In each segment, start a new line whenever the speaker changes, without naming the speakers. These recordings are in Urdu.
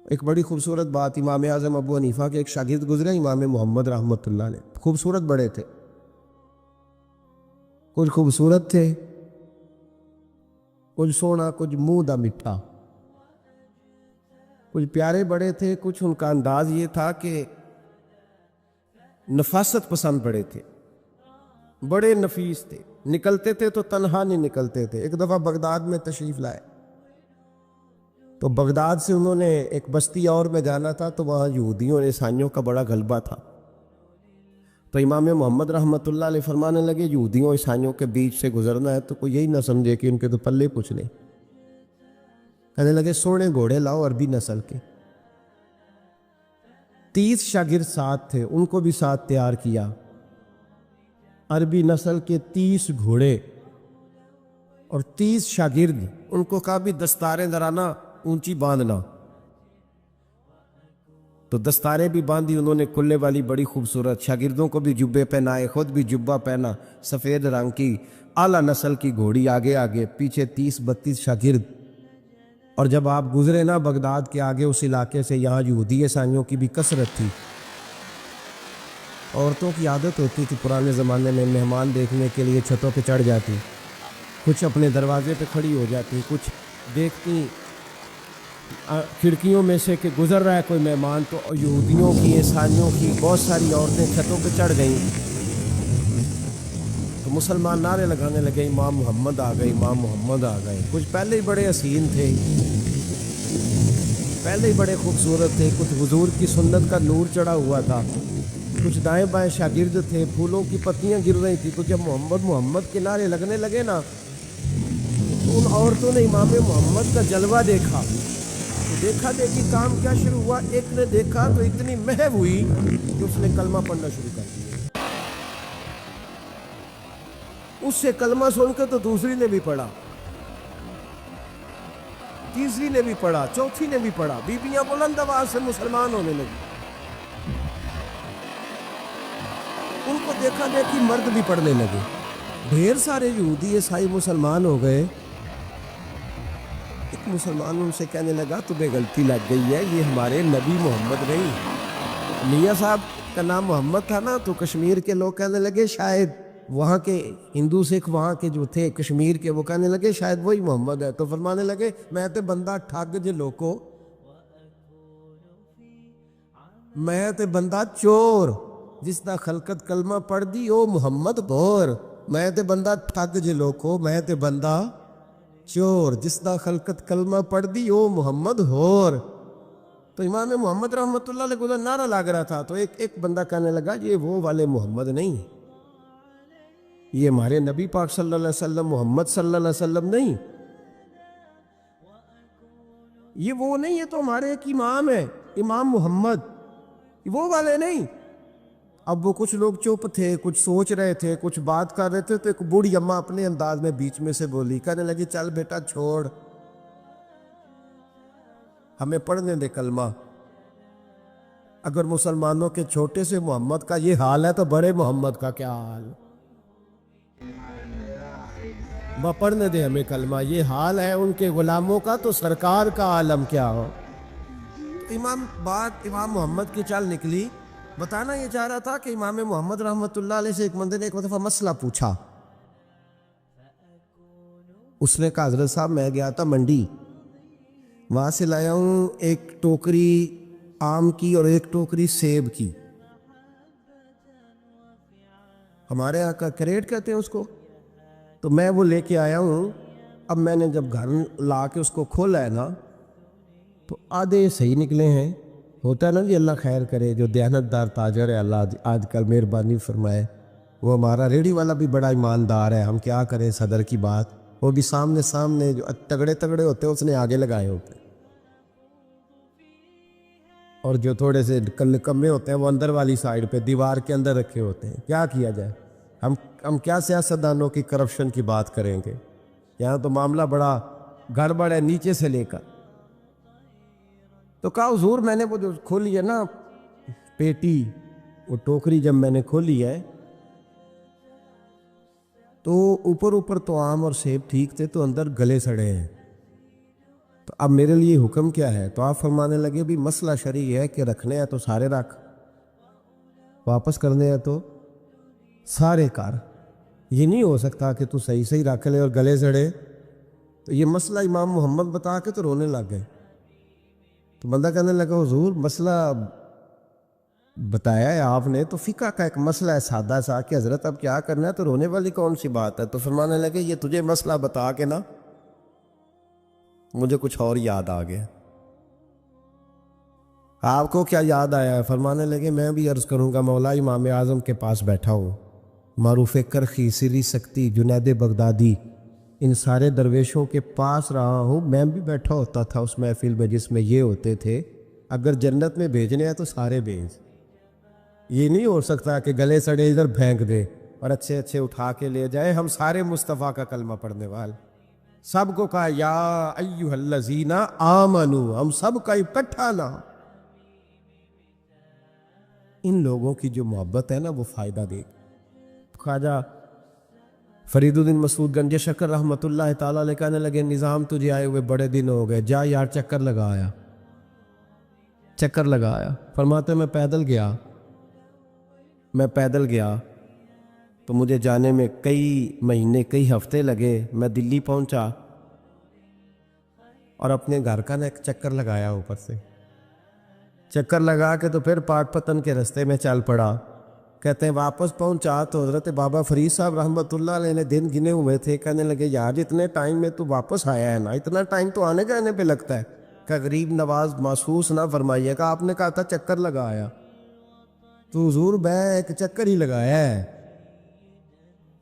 ایک بڑی خوبصورت بات، امام اعظم ابو حنیفہ کے ایک شاگرد گزرے امام محمد رحمۃ اللہ علیہ، خوبصورت بڑے تھے، کچھ خوبصورت تھے، کچھ سونا، کچھ منہ دا مٹھا، کچھ پیارے بڑے تھے، کچھ ان کا انداز یہ تھا کہ نفاست پسند بڑے تھے، بڑے نفیس تھے، نکلتے تھے تو تنہا نہیں نکلتے تھے۔ ایک دفعہ بغداد میں تشریف لائے تو بغداد سے انہوں نے ایک بستی اور میں جانا تھا، تو وہاں یہودیوں اور عیسائیوں کا بڑا غلبہ تھا، تو امام محمد رحمۃ اللہ علیہ فرمانے لگے یہودیوں عیسائیوں کے بیچ سے گزرنا ہے تو کوئی یہی نہ سمجھے کہ ان کے تو پلے کچھ نہیں۔ کہنے لگے سونے گھوڑے لاؤ عربی نسل کے۔ 30 شاگرد ساتھ تھے، ان کو بھی ساتھ تیار کیا، عربی نسل کے 30 گھوڑے اور 30 شاگرد، ان کو کہا بھی دستاریں ذرا نا اونچی باندھنا، تو دستاریں بھی باندھی انہوں نے کلے والی بڑی خوبصورت، شاگردوں کو بھی جبے پہنائے، خود بھی جبہ پہنا، سفید رنگ کی اعلیٰ نسل کی گھوڑی آگے آگے، پیچھے 30-32 شاگرد۔ اور جب آپ گزرے نا بغداد کے آگے اس علاقے سے، یہاں یہودی عیسائیوں کی بھی کثرت تھی، عورتوں کی عادت ہوتی تھی پرانے زمانے میں مہمان دیکھنے کے لیے چھتوں پہ چڑھ جاتی، کچھ اپنے دروازے پہ کھڑی ہو جاتی، کچھ دیکھتی کھڑکیوں میں سے کہ گزر رہا ہے کوئی مہمان، تو یہودیوں کی عیسائیوں کی بہت ساری عورتیں چھتوں پہ چڑھ گئیں، تو مسلمان نعرے لگانے لگے امام محمد آ گئے، امام محمد آ گئے۔ کچھ پہلے ہی بڑے حسین تھے، پہلے ہی بڑے خوبصورت تھے، کچھ حضور کی سنت کا نور چڑھا ہوا تھا، کچھ دائیں بائیں شاگرد تھے، پھولوں کی پتیاں گر رہی تھی، تو جب محمد محمد کے نعرے لگنے لگے نا تو ان عورتوں نے امام محمد کا جلوہ دیکھا، تو دیکھا دیکھی کام کیا شروع ہوا، ایک نے دیکھا تو اتنی محو ہوئی کہ اس نے کلمہ پڑھنا شروع کر دیا، اس سے کلمہ سن کے تو دوسری نے بھی پڑھا، تیسری نے بھی پڑھا، چوتھی نے بھی پڑھا، بیبیاں بلند آواز سے مسلمان ہونے لگی، ان کو دیکھا دیکھی مرد بھی پڑھنے لگے، ڈھیر سارے یہودی عیسائی مسلمان ہو گئے۔ ایک مسلمان ان سے کہنے لگا تمہیں غلطی لگ گئی ہے، یہ ہمارے نبی محمد نہیں۔ میاں صاحب کا نام محمد تھا نا، تو کشمیر کے لوگ کہنے لگے شاید وہاں کے ہندو سکھ وہاں کے جو تھے کشمیر کے، وہ کہنے لگے شاید وہی محمد ہے، تو فرمانے لگے میں تے بندہ ٹھگ جے لوکو، میں تے بندہ چور، جس دا خلقت کلمہ پڑھ دی او محمد بور، میں تے بندہ ٹھگ جے لوکو، میں تے بندہ چور، جس دا خلقت کلمہ پڑھ دی او محمد ہور۔ تو امام محمد رحمۃ اللہ علیہ کو نعرہ لگ رہا تھا، تو ایک بندہ کہنے لگا یہ وہ والے محمد نہیں، یہ ہمارے نبی پاک صلی اللہ علیہ وسلم محمد صلی اللہ علیہ وسلم نہیں، یہ وہ نہیں، یہ تو ہمارے ایک امام ہے امام محمد، وہ والے نہیں۔ اب وہ کچھ لوگ چپ تھے، کچھ سوچ رہے تھے، کچھ بات کر رہے تھے، تو ایک بوڑھی اماں اپنے انداز میں بیچ میں سے بولی، کہنے لگی چل بیٹا چھوڑ، ہمیں پڑھنے دے کلمہ، اگر مسلمانوں کے چھوٹے سے محمد کا یہ حال ہے تو بڑے محمد کا کیا حال، پڑھنے دے ہمیں کلمہ، یہ حال ہے ان کے غلاموں کا تو سرکار کا عالم کیا ہو۔ امام محمد کی چال نکلی، بتانا یہ چاہ رہا تھا کہ امام محمد رحمۃ اللہ علیہ سے ایک بندے نے ایک دفعہ مسئلہ پوچھا، اس نے کہا حضرت صاحب میں گیا تھا منڈی، وہاں سے لایا ہوں ایک ٹوکری آم کی اور ایک ٹوکری سیب کی، ہمارے یہاں کا کریٹ کہتے ہیں اس کو، تو میں وہ لے کے آیا ہوں، اب میں نے جب گھر لا کے اس کو کھولا ہے نا تو آدھے صحیح نکلے ہیں، ہوتا ہے نا جی اللہ خیر کرے، جو دیانتدار تاجر ہے اللہ آج کل مہربانی فرمائے، وہ ہمارا ریڑھی والا بھی بڑا ایماندار ہے، ہم کیا کریں صدر کی بات، وہ بھی سامنے جو تگڑے تگڑے ہوتے ہیں اس نے آگے لگائے ہوتے ہیں، اور جو تھوڑے سے کمے ہوتے ہیں وہ اندر والی سائیڈ پہ دیوار کے اندر رکھے ہوتے ہیں، کیا کیا جائے، ہم کیا سیاستدانوں کی کرپشن کی بات کریں گے، یہاں تو معاملہ بڑا گڑبڑ ہے نیچے سے لے کر۔ تو کہا حضور میں نے وہ جو کھولی ہے نا پیٹی، وہ ٹوکری جب میں نے کھولی ہے تو اوپر تو آم اور سیب ٹھیک تھے، تو اندر گلے سڑے ہیں، تو اب میرے لیے حکم کیا ہے؟ تو آپ فرمانے لگے بھی مسئلہ شرعی ہے کہ رکھنے ہیں تو سارے رکھ، واپس کرنے ہیں تو سارے کر، یہ نہیں ہو سکتا کہ تو صحیح صحیح رکھ لے اور گلے سڑے۔ تو یہ مسئلہ امام محمد بتا کے تو رونے لگ گئے۔ تو بندہ کہنے لگا حضور مسئلہ بتایا ہے آپ نے، تو فقہ کا ایک مسئلہ ہے سادہ سا کہ حضرت اب کیا کرنا ہے، تو رونے والی کون سی بات ہے؟ تو فرمانے لگے یہ تجھے مسئلہ بتا کے نا مجھے کچھ اور یاد آ گیا۔ آپ کو کیا یاد آیا ہے؟ فرمانے لگے میں بھی عرض کروں گا، مولا امام اعظم کے پاس بیٹھا ہوں، معروف کرخی، سری سکتی، جنید بغدادی، ان سارے درویشوں کے پاس رہا ہوں، میں بھی بیٹھا ہوتا تھا اس محفل میں جس میں یہ ہوتے تھے اگر جنت میں بھیجنے ہیں تو سارے بھیج، یہ نہیں ہو سکتا کہ گلے سڑے ادھر پھینک دے اور اچھے اچھے اٹھا کے لے جائے۔ ہم سارے مصطفیٰ کا کلمہ پڑھنے والے، سب کو کہا یا ایھا الذین آمنو، ہم سب کا اکٹھا نام۔ ان لوگوں کی جو محبت ہے نا وہ فائدہ دے گی۔ خواجہ فرید الدین مسعود گنج شکر رحمۃ اللہ تعالیٰ علیہ کہنے لگے نظام تجھے آئے ہوئے بڑے دن ہو گئے، جا یار چکر لگایا، چکر لگایا۔ فرماتے میں پیدل گیا تو مجھے جانے میں کئی مہینے کئی ہفتے لگے۔ میں دلی پہنچا اور اپنے گھر کا نا ایک چکر لگایا، اوپر سے چکر لگا کے تو پھر پاٹ پتن کے رستے میں چل پڑا۔ کہتے ہیں واپس پہنچا تو حضرت بابا فرید صاحب رحمۃ اللہ علیہ نے دن گنے ہوئے تھے، کہنے لگے یار اتنے ٹائم میں تو واپس آیا ہے نا، اتنا ٹائم تو آنے جانے پہ لگتا ہے، کہ غریب نواز محسوس نہ فرمائیے گا، آپ نے کہا تھا چکر لگایا، تو حضور میں ایک چکر ہی لگایا ہے،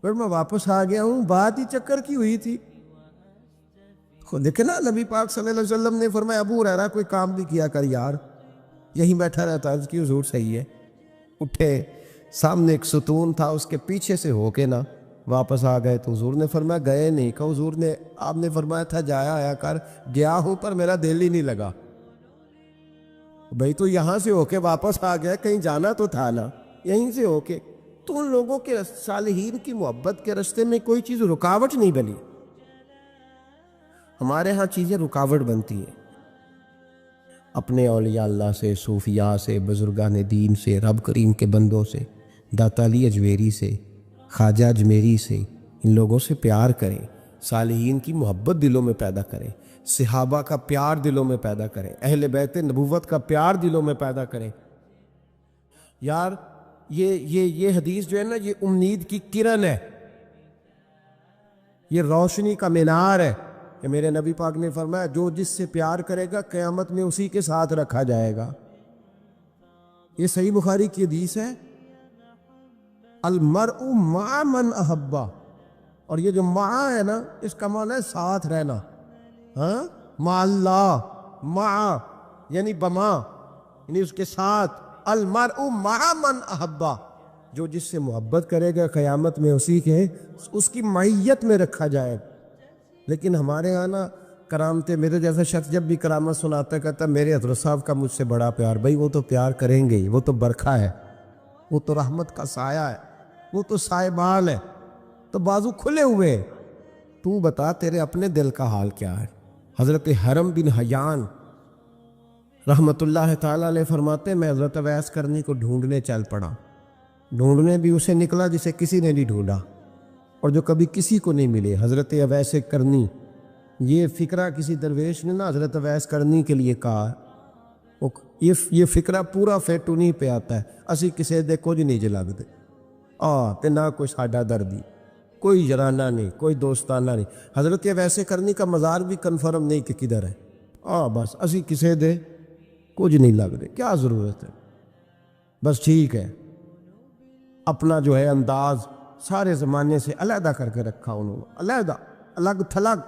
پھر میں واپس آ گیا ہوں، بات ہی چکر کی ہوئی تھی۔ خود دیکھیں نا نبی پاک صلی اللہ علیہ وسلم نے فرمایا ابو ہریرہ کوئی کام بھی کیا کر یار، یہیں بیٹھا رہتا، عرض کی حضور صحیح ہے۔ اٹھے، سامنے ایک ستون تھا، اس کے پیچھے سے ہو کے نا واپس آ گئے، تو حضور نے فرمایا گئے نہیں، کہ حضور نے آپ نے فرمایا تھا جایا آیا کر، گیا ہوں پر میرا دل ہی نہیں لگا۔ بھئی تو یہاں سے ہو کے واپس آ گیا، کہیں جانا تو تھا نا، یہیں سے ہو کے۔ تو ان لوگوں کے صالحین کی محبت کے راستے میں کوئی چیز رکاوٹ نہیں بنی۔ ہمارے ہاں چیزیں رکاوٹ بنتی ہیں، اپنے اولیاء اللہ سے، صوفیاء سے، بزرگان دین سے، رب کریم کے بندوں سے، داتا علی اجمیری سے، خواجہ اجمیری سے، ان لوگوں سے پیار کریں، صالحین کی محبت دلوں میں پیدا کریں، صحابہ کا پیار دلوں میں پیدا کریں، اہل بیت نبوت کا پیار دلوں میں پیدا کریں۔ یار یہ حدیث جو ہے نا، یہ امید کی کرن ہے، یہ روشنی کا مینار ہے کہ میرے نبی پاک نے فرمایا جو جس سے پیار کرے گا قیامت میں اسی کے ساتھ رکھا جائے گا۔ یہ صحیح بخاری کی حدیث ہے، المرء مع من احبہ، اور یہ جو مع ہے نا اس کا معنی ہے ساتھ رہنا، ہاں، مع اللہ، مع یعنی بما، یعنی اس کے ساتھ، المرء مع من احبہ، جو جس سے محبت کرے گا قیامت میں اسی کے اس کی معیت میں رکھا جائے۔ لیکن ہمارے یہاں نا کرامتیں، میرے جیسا شخص جب بھی کرامت سناتا کہتا میرے حضرت صاحب کا مجھ سے بڑا پیار، بھائی وہ تو پیار کریں گے ہی، وہ تو برکھا ہے، وہ تو رحمت کا سایہ ہے، وہ تو سائبان ہے، تو بازو کھلے ہوئے۔ تو بتا تیرے اپنے دل کا حال کیا ہے؟ حضرت حرم بن حیان رحمت اللہ تعالیٰ علیہ فرماتے میں حضرت اویس کرنی کو ڈھونڈنے چل پڑا، ڈھونڈنے بھی اسے نکلا جسے کسی نے نہیں ڈھونڈا اور جو کبھی کسی کو نہیں ملے، حضرت اویس کرنی۔ یہ فقرہ کسی درویش نے نا حضرت اویس کرنی کے لیے کہا، یہ فقرہ پورا فیٹ انہی پہ آتا ہے، اسی کسی دے کچھ نہیں جلگ دے، تے نہ کوئی ساڈا دردی، کوئی جرانہ نہیں، کوئی دوستانہ نہیں۔ حضرت اویس کرنی کا مزار بھی کنفرم نہیں کہ کدھر ہے، بس اسی کسی دے کچھ نہیں لگ دے، کیا ضرورت ہے، بس ٹھیک ہے، اپنا جو ہے انداز سارے زمانے سے علیحدہ کر کے رکھا انہوں نے، علیحدہ، الگ تھلگ۔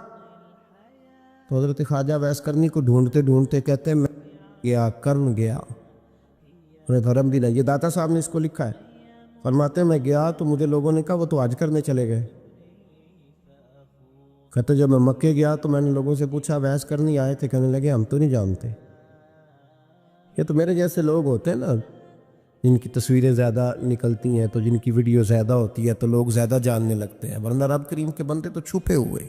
تو حضرت خواجہ اویس کرنی کو ڈھونڈتے ڈھونڈتے کہتے ہیں میں گیا، کرن گیا، انہیں دھرم بھی نہیں، یہ داتا صاحب نے اس کو لکھا ہے، فرماتے ہیں میں گیا تو مجھے لوگوں نے کہا وہ تو حج کرنے چلے گئے۔ کہتے جب میں مکے گیا تو میں نے لوگوں سے پوچھا اویس کرنی آئے تھے؟ کہنے لگے ہم تو نہیں جانتے۔ یہ تو میرے جیسے لوگ ہوتے ہیں نا جن کی تصویریں زیادہ نکلتی ہیں، تو جن کی ویڈیو زیادہ ہوتی ہے تو لوگ زیادہ جاننے لگتے ہیں، ورنہ رب کریم کے بندے تو چھپے ہوئے۔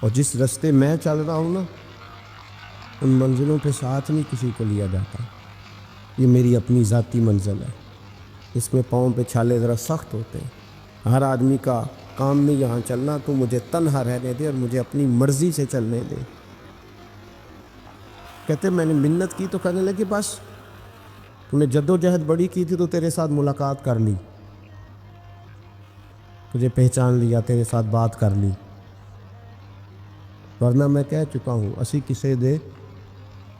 اور جس رستے میں چل رہا ہوں نا، ان منزلوں پہ ساتھ نہیں کسی کو لیا جاتا. یہ میری اپنی ذاتی منزل ہے. اس میں پاؤں پہ چھالے ذرا سخت ہوتے ہیں. ہر آدمی کا کام نہیں یہاں چلنا. تو مجھے تنہا رہنے دے اور مجھے اپنی مرضی سے چلنے دے. کہتے میں نے منت کی تو کہنے لگے بس تو نے جد و جہد بڑی کی تھی تو تیرے ساتھ ملاقات کر لی، تجھے پہچان لیا، تیرے ساتھ بات کر لی، ورنہ میں کہہ چکا ہوں اسی کسے دے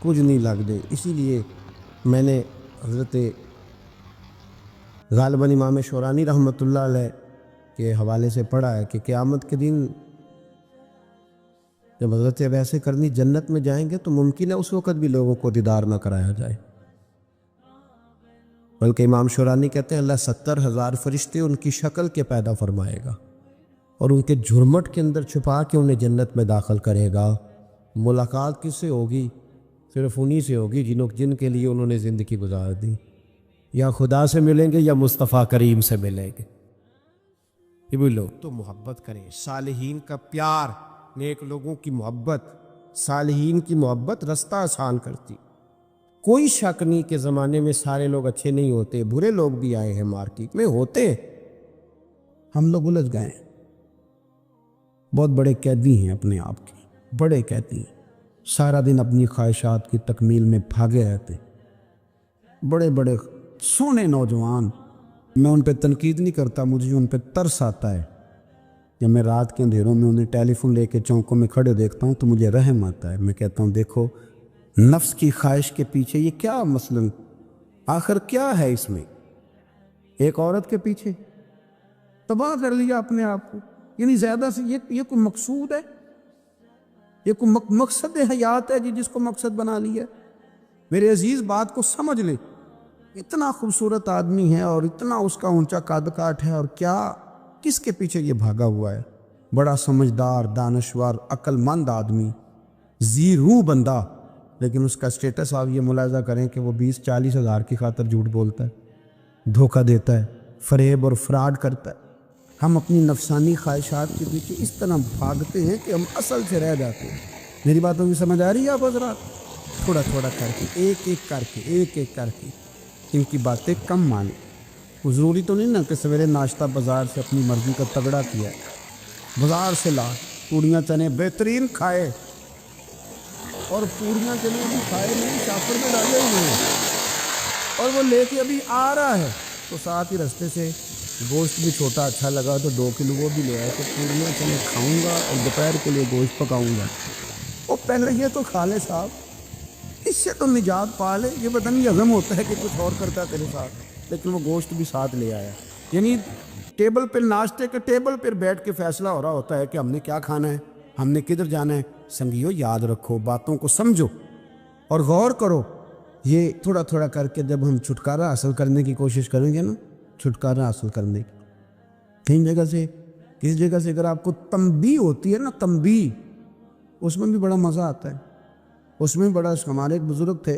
کچھ نہیں لگ دے. اسی لیے میں نے حضرت غالباً امام شورانی رحمۃ اللہ علیہ کے حوالے سے پڑھا ہے کہ قیامت کے دن جب حضرت ویسے کرنی جنت میں جائیں گے تو ممکن ہے اس وقت بھی لوگوں کو دیدار نہ کرایا جائے. بلکہ امام شورانی کہتے ہیں اللہ 70,000 فرشتے ان کی شکل کے پیدا فرمائے گا اور ان کے جھرمٹ کے اندر چھپا کے انہیں جنت میں داخل کرے گا. ملاقات کس سے ہوگی؟ صرف انہی سے ہوگی جن کے لیے انہوں نے زندگی گزار دی. یا خدا سے ملیں گے یا مصطفیٰ کریم سے ملیں گے. یہ بھی لوگ تو محبت کریں، صالحین کا پیار، نیک لوگوں کی محبت، صالحین کی محبت رستہ آسان کرتی. کوئی شک نہیں کہ زمانے میں سارے لوگ اچھے نہیں ہوتے، برے لوگ بھی آئے ہیں مارکیٹ میں، ہوتے ہیں. ہم لوگ الجھ گئے ہیں، بہت بڑے قیدی ہیں اپنے آپ کے، بڑے قیدی ہیں. سارا دن اپنی خواہشات کی تکمیل میں بھاگے رہتے. بڑے بڑے سونے نوجوان، میں ان پہ تنقید نہیں کرتا، مجھے ان پہ ترس آتا ہے. جب میں رات کے اندھیروں میں انہیں ٹیلی فون لے کے چوکوں میں کھڑے دیکھتا ہوں تو مجھے رحم آتا ہے. میں کہتا ہوں دیکھو نفس کی خواہش کے پیچھے یہ کیا مثلاً آخر کیا ہے اس میں؟ ایک عورت کے پیچھے تباہ کر لیا اپنے آپ کو. یعنی زیادہ سے یہ کوئی مقصود ہے؟ یہ کوئی مقصد حیات ہے جس کو مقصد بنا لیا؟ میرے عزیز بات کو سمجھ لے. اتنا خوبصورت آدمی ہے اور اتنا اس کا اونچا قد کاٹ ہے، اور کیا کس کے پیچھے یہ بھاگا ہوا ہے؟ بڑا سمجھدار، دانشور، عقل مند آدمی، ذی روح بندہ، لیکن اس کا اسٹیٹس آپ یہ ملاحظہ کریں کہ وہ 20-40 ہزار کی خاطر جھوٹ بولتا ہے، دھوکہ دیتا ہے، فریب اور فراڈ کرتا ہے. ہم اپنی نفسانی خواہشات کے پیچھے اس طرح بھاگتے ہیں کہ ہم اصل سے رہ جاتے ہیں. میری باتوں کی سمجھ آ رہی ہے آپ حضرات؟ تھوڑا تھوڑا کر کے، ایک ایک کر کے ان کی باتیں کم مانیں. ضروری تو نہیں نا کہ سویرے ناشتہ بازار سے اپنی مرضی کا تگڑا کیا ہے، بازار سے لا پوڑیاں چنے بہترین کھائے، اور پوڑیاں چنے بھی کھائے نہیں، شاپر میں ڈالے ہوئے ہیں، اور وہ لے کے ابھی آ رہا ہے تو ساتھ ہی رستے سے گوشت بھی چھوٹا اچھا لگا تو 2 کلو وہ بھی لے آئے تو پوڑیاں چنے کھاؤں گا اور دوپہر کے لیے گوشت پکاؤں گا. وہ پہلے یہ تو کھا لے صاحب، اس سے تو نجات پا لے. یہ پتہ نہیں ہضم ہوتا ہے کہ کچھ اور کرتا ہے تیرے ساتھ، لیکن وہ گوشت بھی ساتھ لے آیا. یعنی ٹیبل پہ، ناشتے کے ٹیبل پر بیٹھ کے فیصلہ ہو رہا ہوتا ہے کہ ہم نے کیا کھانا ہے، ہم نے کدھر جانا ہے. سنگیو یاد رکھو، باتوں کو سمجھو اور غور کرو. یہ تھوڑا تھوڑا کر کے جب ہم چھٹکارا حاصل کرنے کی کوشش کریں گے نا، چھٹکارا حاصل کرنے کی کہیں جگہ سے، کس جگہ سے اگر آپ کو تنبیہ ہوتی ہے نا، تنبیہ، اس میں بھی بڑا مزہ آتا ہے. اس میں بڑا، ہمارے ایک بزرگ تھے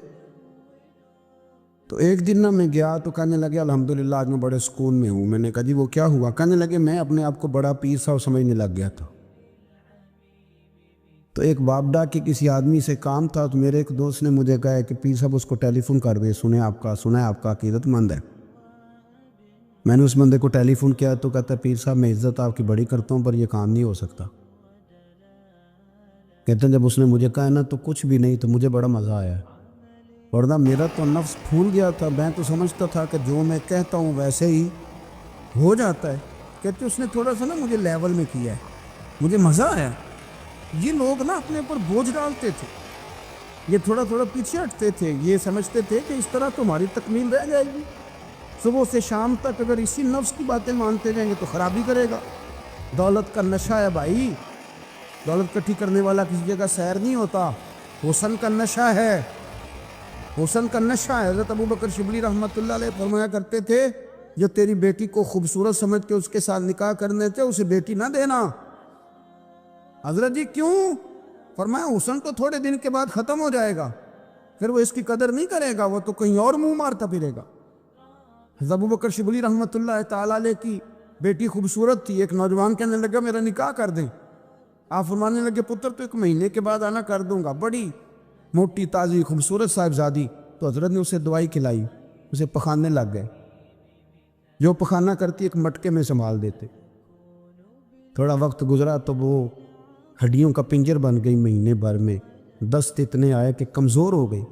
تو ایک دن نا میں گیا تو کہنے لگے الحمدللہ آج میں بڑے سکون میں ہوں. میں نے کہا جی وہ کیا ہوا؟ کہنے لگے میں اپنے آپ کو بڑا پیر صاحب سمجھنے لگ گیا تھا. تو ایک بابڈا کے کسی آدمی سے کام تھا تو میرے ایک دوست نے مجھے کہا کہ پیر صاحب اس کو ٹیلی فون کر دے، سنا ہے آپ کا عقیدت مند ہے. میں نے اس بندے کو ٹیلی فون کیا تو کہتا ہے پیر صاحب میں عزت آپ کی بڑی کرتا ہوں پر یہ کام نہیں ہو سکتا. کہتے ہیں جب اس نے مجھے کہا نا تو کچھ بھی نہیں، تو مجھے بڑا مزہ آیا، ورنہ میرا تو نفس پھول گیا تھا. میں تو سمجھتا تھا کہ جو میں کہتا ہوں ویسے ہی ہو جاتا ہے. کہتے اس نے تھوڑا سا نا مجھے لیول میں کیا ہے، مجھے مزہ آیا. یہ لوگ نا اپنے اوپر بوجھ ڈالتے تھے، یہ تھوڑا تھوڑا پیچھے ہٹتے تھے، یہ سمجھتے تھے کہ اس طرح تو ہماری تکمیل رہ جائے گی. صبح سے شام تک اگر اسی نفس کی باتیں مانتے رہیں گے تو خرابی کرے گا. دولت کا نشہ ہے بھائی، دولت کٹھی کرنے والا کسی جگہ سیر نہیں ہوتا. حسن کا نشہ ہے، حسن کا نشہ ہے. حضرت ابو بکر شبلی رحمۃ اللہ علیہ فرمایا کرتے تھے جو تیری بیٹی کو خوبصورت سمجھ کے اس کے ساتھ نکاح کرنے تھے اسے بیٹی نہ دینا. حضرت جی کیوں؟ فرمایا حسن تو تھوڑے دن کے بعد ختم ہو جائے گا، پھر وہ اس کی قدر نہیں کرے گا، وہ تو کہیں اور منہ مارتا پھرے گا. حضرت ابو بکر شبلی رحمۃ اللہ تعالیٰ علیہ کی بیٹی خوبصورت تھی. ایک نوجوان کہنے لگا میرا نکاح کر دیں.
آپ فرمانے لگے پتر تو 1 مہینے کے بعد آنا کر دوں گا. بڑی موٹی تازی خوبصورت صاحبزادی. تو حضرت نے اسے دوائی کھلائی, اسے پخانے لگ گئے. جو پخانہ کرتی ایک مٹکے میں سنبھال دیتے. تھوڑا وقت گزرا تو وہ ہڈیوں کا پنجر بن گئی. مہینے بھر میں دست اتنے آئے کہ کمزور ہو گئی.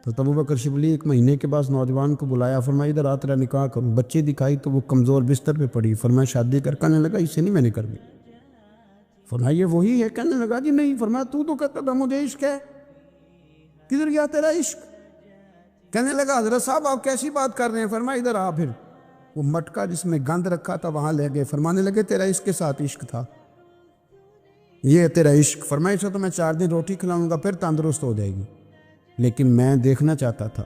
تو ابو بکر شبلی 1 مہینے کے بعد نوجوان کو بلایا, فرمایا ادھر آ تیرا نکاح کروں. بچے دکھائی تو وہ کمزور بستر پہ پڑی. فرمایا شادی کرنے لگا اسے نہیں میں نے کرنی. فرمایا یہ وہی ہے؟ کہنے لگا جی نہیں. فرمایا تو کہتا تھا مجھے عشق ہے, کدھر گیا تیرا عشق؟ کہنے لگا حضرت صاحب آپ کیسی بات کر رہے ہیں. فرمایا ادھر آ. پھر وہ مٹکا جس میں گند رکھا تھا وہاں لے گئے. فرمانے لگے تیرا اس کے ساتھ عشق تھا, یہ ہے تیرا عشق. فرمایا اسے تو میں 4 دن روٹی کھلاؤں گا پھر تندرست ہو جائے گی, لیکن میں دیکھنا چاہتا تھا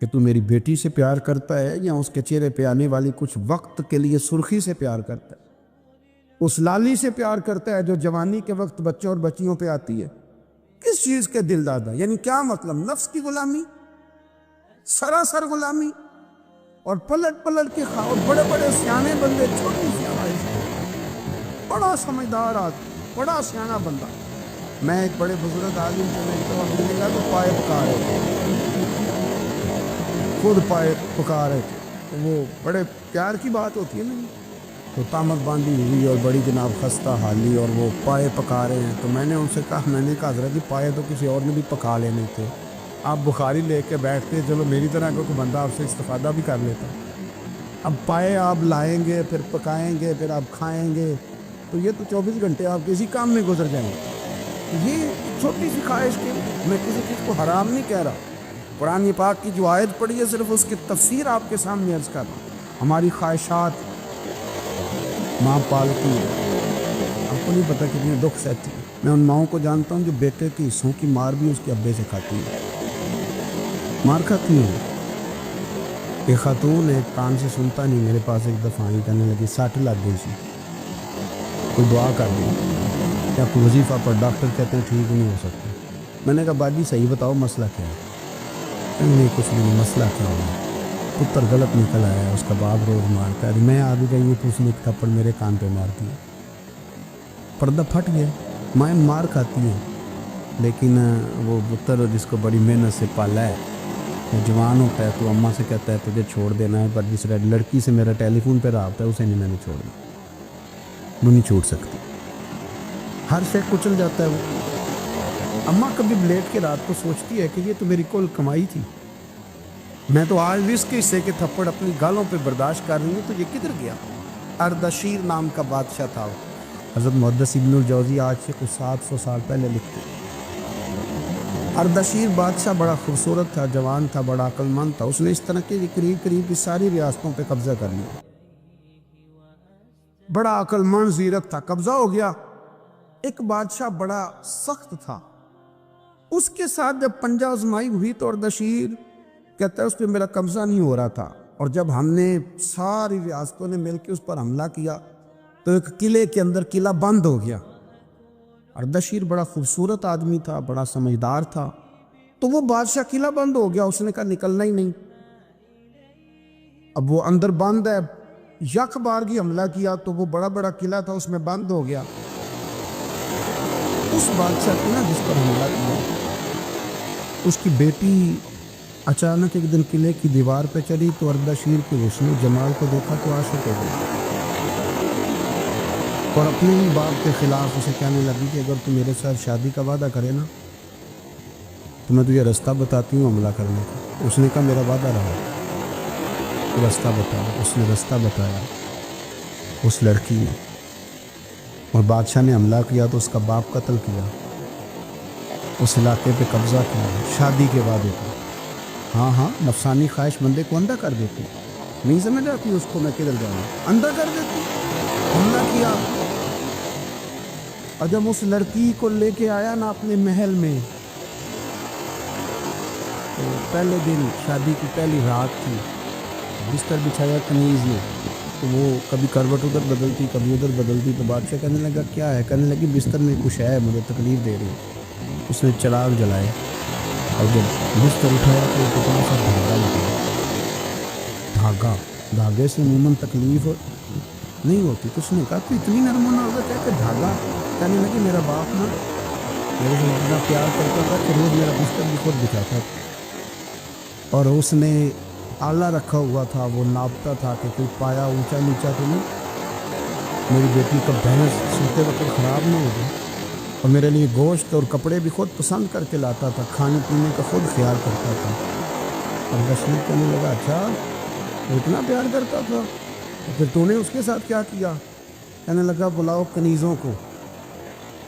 کہ تو میری بیٹی سے پیار کرتا ہے یا اس کے چہرے پہ آنے والی کچھ وقت کے لیے سرخی سے پیار کرتا ہے, اس لالی سے پیار کرتا ہے جو جوانی کے وقت بچوں اور بچیوں پہ آتی ہے. کس چیز کے دل دادا؟ یعنی کیا مطلب؟ نفس کی غلامی, سراسر غلامی, اور پلٹ پلٹ کے اور بڑے بڑے سیانے بندے چھوٹی سی آواز, بڑا سمجھدار آدمی, بڑا سیانا بندہ. میں ایک بڑے بزرگ عالم سے ملنے گا تو پائے پکارے, خود پائے پکارے. تو وہ بڑے پیار کی بات ہوتی ہے نا. تو تامت باندھی ہوئی اور بڑی جناب خستہ حالی, اور وہ پائے پکا رہے ہیں. تو میں نے ان سے کہا حضرت جی پائے تو کسی اور نے بھی پکا لینے تھے, آپ بخاری لے کے بیٹھتے, چلو میری طرح کا کوئی بندہ آپ سے استفادہ بھی کر لیتا. اب پائے آپ لائیں گے, پھر پکائیں گے, پھر آپ کھائیں گے, تو یہ تو 24 گھنٹے آپ کسی کام میں گزر جائیں گے. یہ چھوٹی سی خواہش کی, میں کسی چیز کو حرام نہیں کہہ رہا. قرآن پاک کی جو آیت پڑھی ہے صرف اس کی تفسیر آپ کے سامنے عرض کر رہا ہوں. ہماری خواہشات ماں پالتی ہے, آپ کو نہیں پتہ کتنے دکھ سہتی ہے. میں ان ماؤں کو جانتا ہوں جو بیٹے کی حصوں کی مار بھی اس کے ابے سے کھاتی ہے, مار کھاتی ہے. ایک خاتون ایک کان سے سنتا نہیں, میرے پاس ایک دفعہ آئی, کہنے لگی 60 لگ گئی سی, کوئی دعا کر دی, کیا کوئی وظیفہ پر ڈاکٹر کہتے ہیں ٹھیک نہیں ہو سکتا. میں نے کہا باجی صحیح بتاؤ مسئلہ کیا ہے؟ نہیں کچھ نہیں. مسئلہ کیا ہوگا؟ پتر غلط نکل آیا, اس کا باپ روز مارتا ہے. میں آ بھی گئی تو اس نے ایک تھپڑ میرے کان پہ مار دیا, پردہ پھٹ گیا. مائیں مار کھاتی ہیں, لیکن وہ پتر جس کو بڑی محنت سے پالا ہے, وہ جوان ہوتا ہے تو اماں سے کہتا ہے تجھے چھوڑ دینا ہے, پر جس لڑکی سے میرا ٹیلی فون پہ رابطہ ہے اسے نہیں میں نے چھوڑنا, وہ نہیں چھوڑ سکتی. ہر شے کچل جاتا ہے وہ. اماں کبھی لیٹ کے رات کو سوچتی ہے کہ یہ تو میری کل کمائی تھی, میں تو آج بھی اس کے حصے کے تھپڑ اپنی گالوں پہ برداشت کر رہی ہوں, تو یہ کدھر گیا؟ اردشیر نام کا بادشاہ تھا. حضرت محدث ابن الجوزی آج سے کچھ 700 سال پہلے لکھتے. اردشیر بادشاہ بڑا خوبصورت تھا, جوان تھا, بڑا عقل مند تھا. اس نے اس طرح کی قریب کی ساری ریاستوں پہ قبضہ کر لیا. بڑا عقل مند زیرک تھا, قبضہ ہو گیا. ایک بادشاہ بڑا سخت تھا, اس کے ساتھ جب پنجہ آزمائی ہوئی تو اردشیر کہتا ہے اس پہ میرا قبضہ نہیں ہو رہا تھا, اور جب ہم نے ساری ریاستوں نے مل کے اس پر حملہ کیا تو ایک قلعے کے اندر قلعہ بند ہو گیا. اردشیر بڑا خوبصورت آدمی تھا, بڑا سمجھدار تھا, تو وہ بادشاہ قلعہ بند ہو گیا, اس نے کہا نکلنا ہی نہیں. اب وہ اندر بند ہے, یک بارگی حملہ کیا تو وہ بڑا قلعہ تھا اس میں بند ہو گیا. اس بادشاہ کو نا جس پر حملہ کیا, اس کی بیٹی اچانک ایک دن قلعے کی دیوار پہ چڑھی تو اردشیر کے حسن و جمال کو دیکھا تو عاشق ہو گئی, اور اپنے ہی باپ کے خلاف اسے کہنے لگی کہ اگر تو میرے ساتھ شادی کا وعدہ کرے نا تو میں تجھے رستہ بتاتی ہوں حملہ کرنے کا. اس نے کہا میرا وعدہ رہا, رستہ بتایا. اس نے رستہ بتایا اس لڑکی نے, اور بادشاہ نے حملہ کیا تو اس کا باپ قتل کیا, اس علاقے پہ قبضہ کیا, شادی کے وعدے پہ. ہاں نفسانی خواہش بندے کو اندھا کر دیتی, نہیں سمجھ آتی اس کو میں کدھر جاؤں, اندھا کر دیتی. حملہ کیا, اور جب اس لڑکی کو لے کے آیا نا اپنے محل میں, تو پہلے دن شادی کی پہلی رات تھی, بستر بچھایا کنیز نے, تو وہ کبھی کروٹ ادھر بدلتی کبھی ادھر بدلتی. تو بادشاہ کہنے لگا کیا ہے؟ کہنے لگی بستر میں کچھ ہے, مجھے تکلیف دے رہی. اس نے چراغ جلائے, اور جب بستر اٹھایا تو اتنا سا دھاگا نکلا. دھاگے سے عموماً تکلیف نہیں ہوتی. تو اس نے کہا تو اتنی نرم نہ ہوگا کیا کہ دھاگا. کہنے لگی میرا باپ نا میرے سے اتنا پیار کرتا تھا کہ روز میرا بستر بھی خود بچھاتا تھا اور اس نے آلہ رکھا ہوا تھا, وہ ناپتا تھا کہ کوئی پایا اونچا نیچا تو نہیں, میری بیٹی کا بھینس سوتے وقت خراب نہ ہو جائے. اور میرے لیے گوشت اور کپڑے بھی خود پسند کر کے لاتا تھا, کھانے پینے کا خود خیال کرتا تھا. اور بشیر کہنے لگا اچھا وہ اتنا پیار کرتا تھا, پھر تو نے اس کے ساتھ کیا کیا؟ کہنے لگا بلاؤ کنیزوں کو.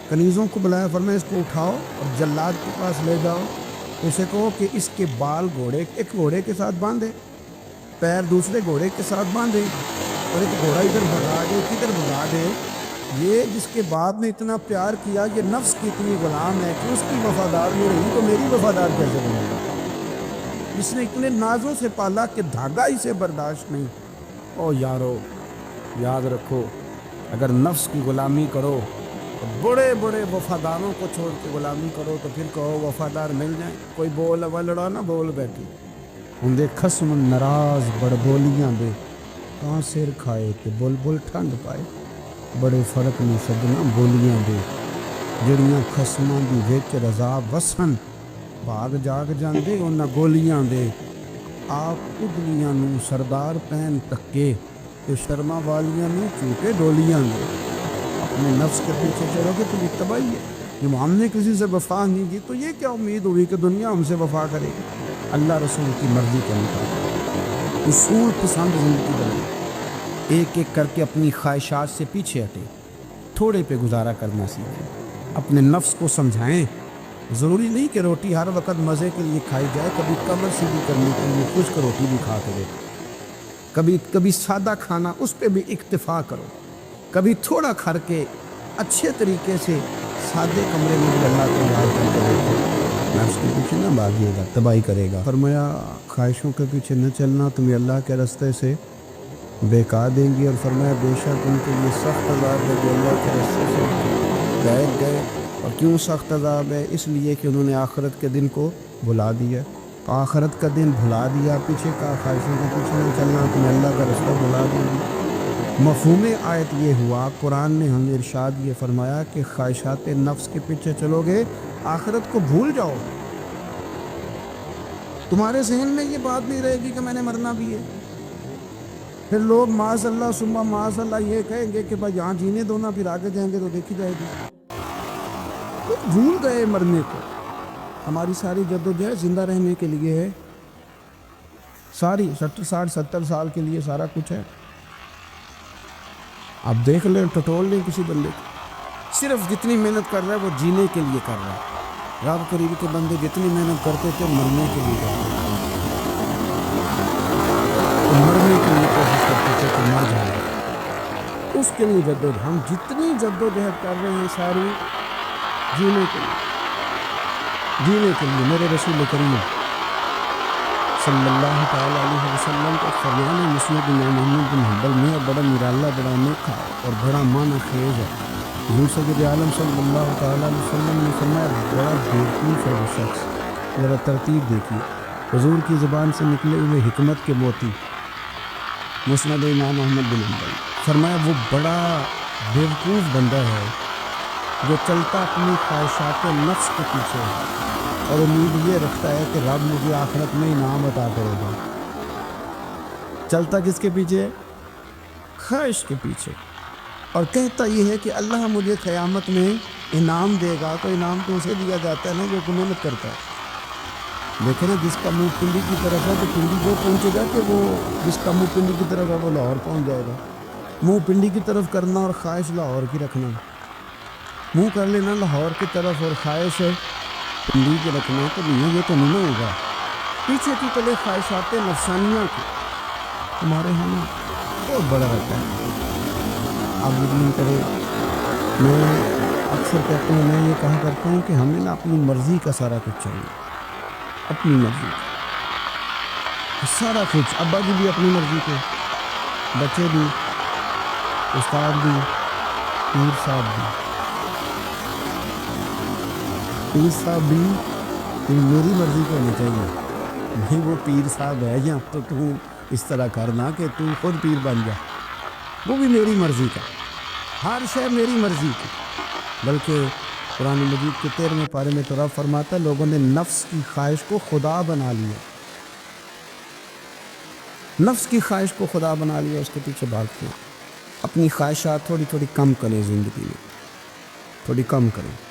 کنیزوں کو بلایا, فرمایا اس کو اٹھاؤ اور جلاد کے پاس لے جاؤ, اسے کہو کہ اس کے بال ایک گھوڑے کے ساتھ باندھے, پیر دوسرے گھوڑے کے ساتھ باندھے, اور ایک گھوڑا ادھر بھگا دے کدھر بھگا دے. یہ جس کے باپ نے اتنا پیار کیا, یہ نفس کی اتنی غلام ہے کہ اس کی وفادار نہیں رہی تو میری وفادار کیسے بنے گا؟ اس نے اتنے نازوں سے پالا کہ دھاگا اسے برداشت نہیں. او یارو یاد رکھو, اگر نفس کی غلامی کرو تو بڑے بڑے وفاداروں کو چھوڑ کے غلامی کرو تو پھر کہو وفادار مل جائیں. کوئی بول لڑا نہ بول بیٹھی ہوں دے خسم ناراض بڑ بولیاں دے کہاں سر کھائے کہ بل بل ٹھنڈ پائے. بڑے فرق نہیں سجنا بولیاں دے جڑیاں خسماں دی وچ رضا وسن, بھاگ جاگ جاندے انہاں گولیاں دے. آپ ادلیاں نو سردار پہن ٹکے تے شرما والیاں نو چوٹے ڈولیاں دے. اپنے نفس کے پیچھے چلو گے تو یہ تباہی ہے. جب ہم نے کسی سے وفا نہیں کی تو یہ کیا امید ہوئی کہ دنیا ہم سے وفا کرے گی؟ اللہ رسول کی مرضی کے مطابق اصول پسند زندگی بنائے, ایک ایک کر کے اپنی خواہشات سے پیچھے ہٹے, تھوڑے پہ گزارا کرنا سیکھیں, اپنے نفس کو سمجھائیں. ضروری نہیں کہ روٹی ہر وقت مزے کے لیے کھائی جائے, کبھی کمر سیدھی کرنے کے لیے خشک روٹی بھی کھا کے دیکھو. کبھی سادہ کھانا اس پہ بھی اکتفا کرو. کبھی تھوڑا کھر کے اچھے طریقے سے سادے کمرے میں بھی اللہ کو یاد کر کے دیکھو. نفس کے پیچھے نہ بھاگیے گا, تباہی کرے گا. فرمایا خواہشوں کے پیچھے نہ چلنا, تمہیں اللہ کے راستے سے بہکا دیں گی. اور فرمایا بے شک ان کے لیے سخت عذاب ہے جو اللہ کے راستے سے بہک گئے. اور کیوں سخت عذاب ہے؟ اس لیے کہ انہوں نے آخرت کے دن کو بھلا دیا. آخرت کا دن بھلا دیا, پیچھے کا خواہشوں کے پیچھے نہ چلنا, تمہیں اللہ کا راستہ بھلا دیں گی. مفہوم آیت یہ ہوا, قرآن نے ہمیں ارشاد یہ فرمایا کہ خواہشات نفس کے پیچھے چلو گے آخرت کو بھول جاؤ. تمہارے ذہن میں یہ بات نہیں رہے گی کہ میں نے مرنا بھی ہے. پھر لوگ معاذ اللہ ثم معاذ اللہ یہ کہیں گے کہ بھائی یہاں جینے دو نا, پھر آگے جائیں گے تو دیکھی جائے گی. بھول گئے مرنے کو. ہماری ساری جدوجہد زندہ رہنے کے لیے ہے, ساری 60-70 سال کے لیے سارا کچھ ہے. آپ دیکھ لیں, ٹٹول لیں کسی بندے کو, صرف جتنی محنت کر رہا ہے وہ جینے کے لیے کر رہا ہے. رب قریب کے بندے جتنی محنت کرتے تھے مرنے کے لیے کرتے تھے, مرنے کے لیے کوشش کرتے تھے کہ مر جائے. اس کے لیے جدوجہد, ہم جتنی جدوجہد کر رہے ہیں ساری جینے کے لیے, جینے کے لیے. میرے رسول کریم صلی اللہ تعالیٰ علیہ وسلم کا فرمان ہے مسند امام محمد بن حنبل میں, اور بڑا نرالا, بڑا انوکھا اور بڑا معنی خیز ہے. حضور سید عالم صلی اللہ تعالیٰ علیہ وسلم نے فرمایا بڑا بیوقوف ہے وہ شخص. ذرا ترتیب دیکھیے, حضور کی زبان سے نکلے ہوئے حکمت کے موتی. مسند امام محمد بن حنبل فرمایا وہ بڑا بیوقوف بندہ ہے جو چلتا اپنی خواہشات نفس کے پیچھے ہے اور امید یہ رکھتا ہے کہ رب مجھے آخرت میں انعام عطا کرے گا. چلتا کس کے پیچھے؟ خواہش کے پیچھے. اور کہتا یہ ہے کہ اللہ مجھے قیامت میں انعام دے گا. تو انعام تو اسے دیا جاتا ہے نا جو محنت کرتا ہے. دیکھیں نا, جس کا منہ پنڈی کی طرف ہے تو پنڈی وہ پہنچے گا کہ وہ جس کا منہ پنڈی کی طرف ہے وہ لاہور پہنچ جائے گا. منہ پنڈی کی طرف کرنا اور خواہش لاہور کی رکھنا, منہ کر لینا لاہور کی طرف اور خواہش پنڈی کے رکھنا, تو نہیں, یہ تو نہیں ہوگا. پیچھے کی تلے خواہشات نفسانیہ کی ہمارے ہاں بہت بڑا رہتا ہے. آپ یقین کرے, میں اکثر کہتا ہوں, میں یہ کہا کرتا ہوں کہ ہمیں نا اپنی مرضی کا سارا کچھ چاہیے, اپنی مرضی کا سارا کچھ. ابا جی بھی اپنی مرضی کے, بچے بھی, استاد بھی, پیر صاحب بھی. پیر صاحب بھی میری مرضی کو ہونی چاہیے. نہیں وہ پیر صاحب ہے یا تو اس طرح کرنا کہ تو خود پیر بن جا. وہ بھی میری مرضی کا، ہر شے میری مرضی کی۔ بلکہ قرآن مجید کے 13ویں پارے میں تو رب فرماتا ہے لوگوں نے نفس کی خواہش کو خدا بنا لیا، نفس کی خواہش کو خدا بنا لیا، اس کے پیچھے بھاگتے ہیں۔ اپنی خواہشات تھوڑی تھوڑی کم کریں، زندگی میں تھوڑی کم کریں۔